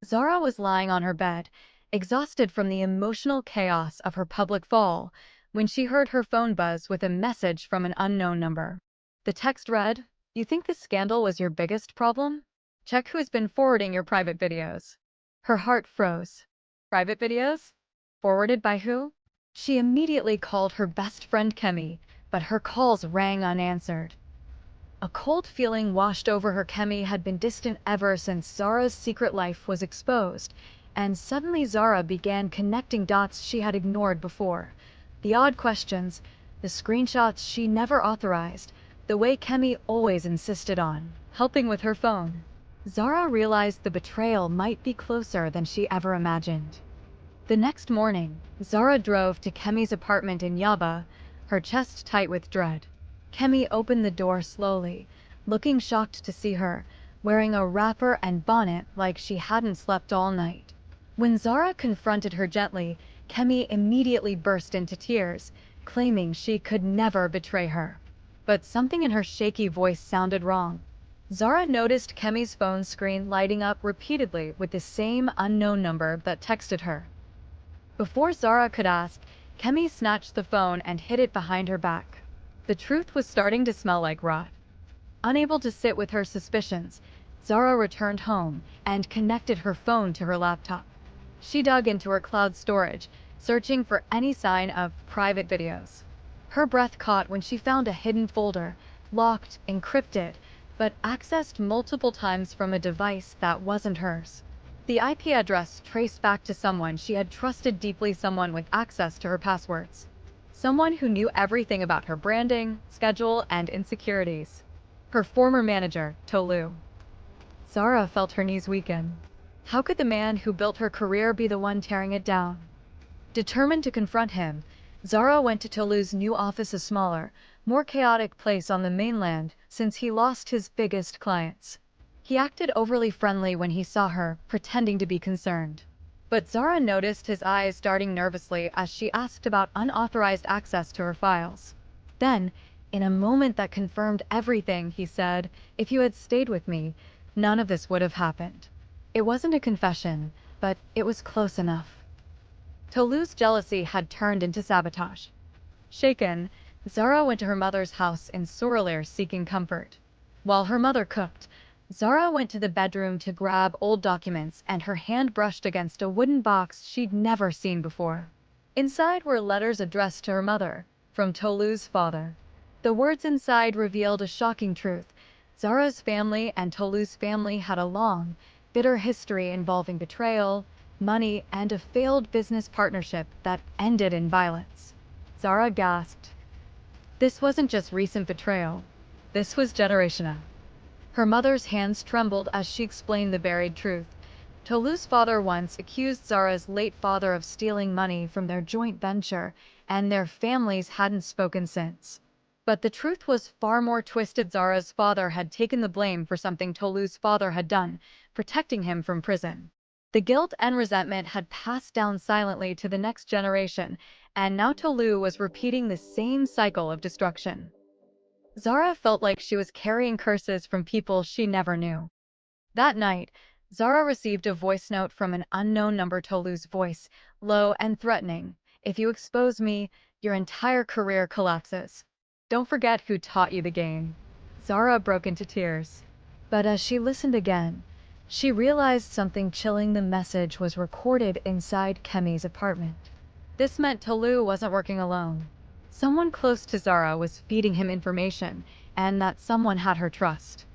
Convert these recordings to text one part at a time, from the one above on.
Zara was lying on her bed, exhausted from the emotional chaos of her public fall, when she heard her phone buzz with a message from an unknown number. The text read, "You think this scandal was your biggest problem? Check who's been forwarding your private videos." Her heart froze. Private videos? Forwarded by who? She immediately called her best friend Kemi, but her calls rang unanswered. A cold feeling washed over her. Kemi had been distant ever since Zara's secret life was exposed, and suddenly Zara began connecting dots she had ignored before. The odd questions, the screenshots she never authorized, the way Kemi always insisted on helping with her phone. Zara realized the betrayal might be closer than she ever imagined. The next morning, Zara drove to Kemi's apartment in Yaba, her chest tight with dread. Kemi opened the door slowly, looking shocked to see her, wearing a wrapper and bonnet like she hadn't slept all night. When Zara confronted her gently, Kemi immediately burst into tears, claiming she could never betray her. But something in her shaky voice sounded wrong. Zara noticed Kemi's phone screen lighting up repeatedly with the same unknown number that texted her. Before Zara could ask, Kemi snatched the phone and hid it behind her back. The truth was starting to smell like rot. Unable to sit with her suspicions, Zara returned home and connected her phone to her laptop. She dug into her cloud storage, searching for any sign of private videos. Her breath caught when she found a hidden folder, locked, encrypted, but accessed multiple times from a device that wasn't hers. The IP address traced back to someone she had trusted deeply, someone with access to her passwords. Someone who knew everything about her branding, schedule, and insecurities. Her former manager, Tolu. Zara felt her knees weaken. How could the man who built her career be the one tearing it down? Determined to confront him, Zara went to Tolu's new office, a smaller, more chaotic place on the mainland since he lost his biggest clients. He acted overly friendly when he saw her, pretending to be concerned. But Zara noticed his eyes darting nervously as she asked about unauthorized access to her files. Then, in a moment that confirmed everything, he said, "If you had stayed with me, none of this would have happened." It wasn't a confession, but it was close enough. Tolu's jealousy had turned into sabotage. Shaken, Zara went to her mother's house in Suralere seeking comfort. While her mother cooked, Zara went to the bedroom to grab old documents, and her hand brushed against a wooden box she'd never seen before. Inside were letters addressed to her mother, from Tolu's father. The words inside revealed a shocking truth. Zara's family and Tolu's family had a long, bitter history involving betrayal, money, and a failed business partnership that ended in violence. Zara gasped. This wasn't just recent betrayal. This was generational. Her mother's hands trembled as she explained the buried truth. Tolu's father once accused Zara's late father of stealing money from their joint venture, and their families hadn't spoken since. But the truth was far more twisted. Zara's father had taken the blame for something Tolu's father had done, protecting him from prison. The guilt and resentment had passed down silently to the next generation, and now Tolu was repeating the same cycle of destruction. Zara felt like she was carrying curses from people she never knew. That night, Zara received a voice note from an unknown number. Tolu's voice, low and threatening. "If you expose me, your entire career collapses. Don't forget who taught you the game." Zara broke into tears. But as she listened again, she realized something chilling. The message was recorded inside Kemi's apartment. This meant Tolu wasn't working alone. Someone close to Zara was feeding him information, and that someone had her trust.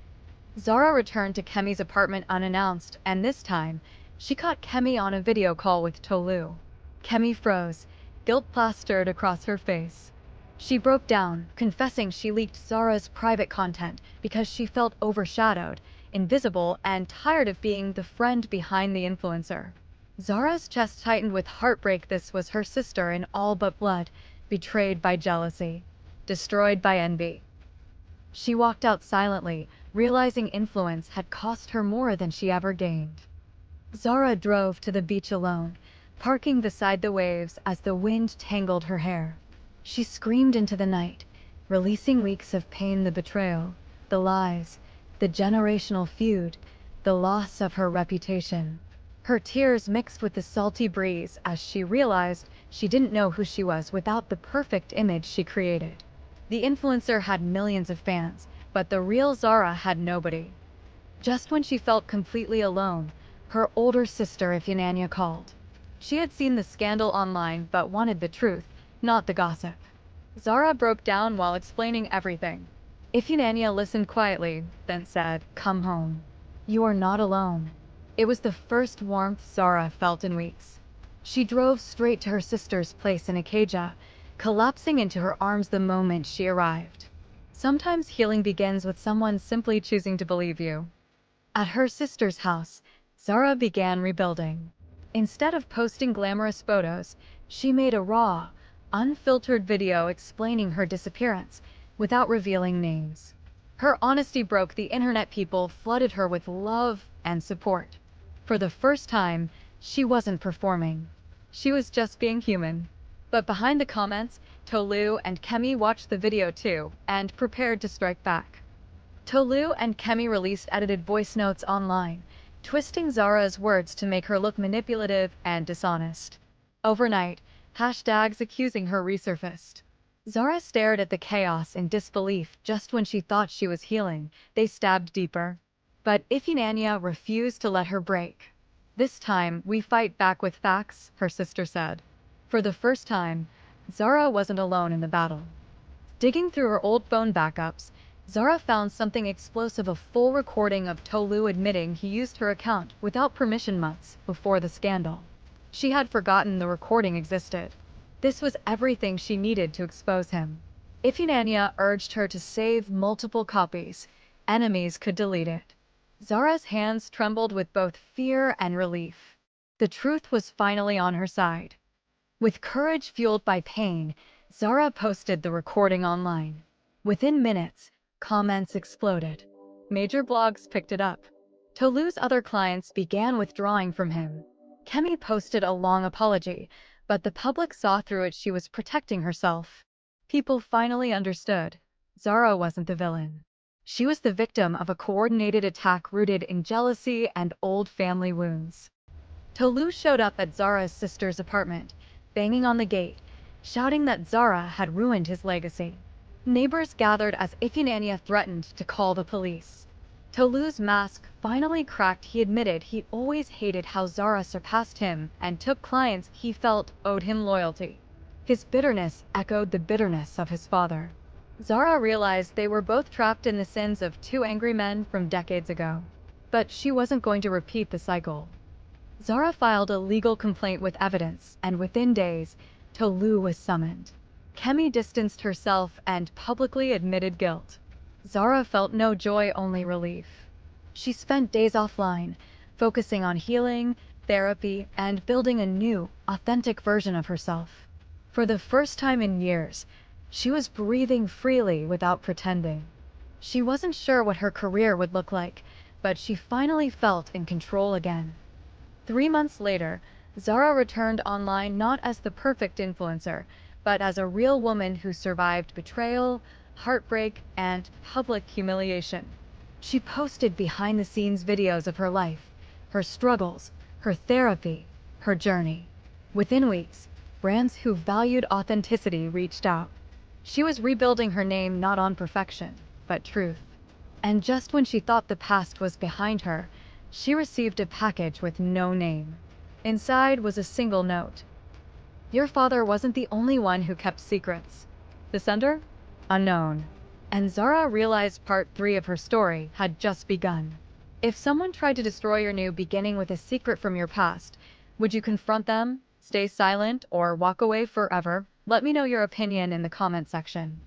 Zara returned to Kemi's apartment unannounced, and this time, she caught Kemi on a video call with Tolu. Kemi froze, guilt plastered across her face. She broke down, confessing she leaked Zara's private content because she felt overshadowed, invisible, and tired of being the friend behind the influencer. Zara's chest tightened with heartbreak. This was her sister in all but blood, betrayed by jealousy, destroyed by envy. She walked out silently, realizing influence had cost her more than she ever gained. Zara drove to the beach alone, parking beside the waves as the wind tangled her hair. She screamed into the night, releasing weeks of pain, the betrayal, the lies, the generational feud, the loss of her reputation. Her tears mixed with the salty breeze as she realized she didn't know who she was without the perfect image she created. The influencer had millions of fans, but the real Zara had nobody. Just when she felt completely alone, her older sister Ifeanyi called. She had seen the scandal online but wanted the truth, not the gossip. Zara broke down while explaining everything. Ifeanyi listened quietly, then said, "Come home. You are not alone." It was the first warmth Zara felt in weeks. She drove straight to her sister's place in Ikeja, collapsing into her arms the moment she arrived. Sometimes healing begins with someone simply choosing to believe you. At her sister's house, Zara began rebuilding. Instead of posting glamorous photos, she made a raw, unfiltered video explaining her disappearance, without revealing names. Her honesty broke the internet. People flooded her with love and support. For the first time, she wasn't performing. She was just being human. But behind the comments, Tolu and Kemi watched the video too, and prepared to strike back. Tolu and Kemi released edited voice notes online, twisting Zara's words to make her look manipulative and dishonest. Overnight, hashtags accusing her resurfaced. Zara stared at the chaos in disbelief. Just when she thought she was healing, they stabbed deeper. But Ifeanyi refused to let her break. "This time, we fight back with facts," her sister said. For the first time, Zara wasn't alone in the battle. Digging through her old phone backups, Zara found something explosive: a full recording of Tolu admitting he used her account without permission months before the scandal. She had forgotten the recording existed. This was everything she needed to expose him. Ifeanyi urged her to save multiple copies. Enemies could delete it. Zara's hands trembled with both fear and relief. The truth was finally on her side. With courage fueled by pain, Zara posted the recording online. Within minutes, comments exploded. Major blogs picked it up. Tolu's other clients began withdrawing from him. Kemi posted a long apology, but the public saw through it. She was protecting herself. People finally understood. Zara wasn't the villain. She was the victim of a coordinated attack rooted in jealousy and old family wounds. Tolu showed up at Zara's sister's apartment, banging on the gate, shouting that Zara had ruined his legacy. Neighbors gathered as Ifeanyi threatened to call the police. Tolu's mask finally cracked. He admitted he always hated how Zara surpassed him and took clients he felt owed him loyalty. His bitterness echoed the bitterness of his father. Zara realized they were both trapped in the sins of two angry men from decades ago. But she wasn't going to repeat the cycle. Zara filed a legal complaint with evidence, and within days, Tolu was summoned. Kemi distanced herself and publicly admitted guilt. Zara felt no joy, only relief. She spent days offline, focusing on healing, therapy, and building a new, authentic version of herself. For the first time in years, she was breathing freely without pretending. She wasn't sure what her career would look like, but she finally felt in control again. 3 months later, Zara returned online not as the perfect influencer, but as a real woman who survived betrayal, heartbreak, and public humiliation. She posted behind-the-scenes videos of her life, her struggles, her therapy, her journey. Within weeks, brands who valued authenticity reached out. She was rebuilding her name not on perfection, but truth. And just when she thought the past was behind her, she received a package with no name. Inside was a single note. "Your father wasn't the only one who kept secrets." The sender? Unknown. And Zara realized part 3 of her story had just begun. If someone tried to destroy your new beginning with a secret from your past, would you confront them, stay silent, or walk away forever? Let me know your opinion in the comment section.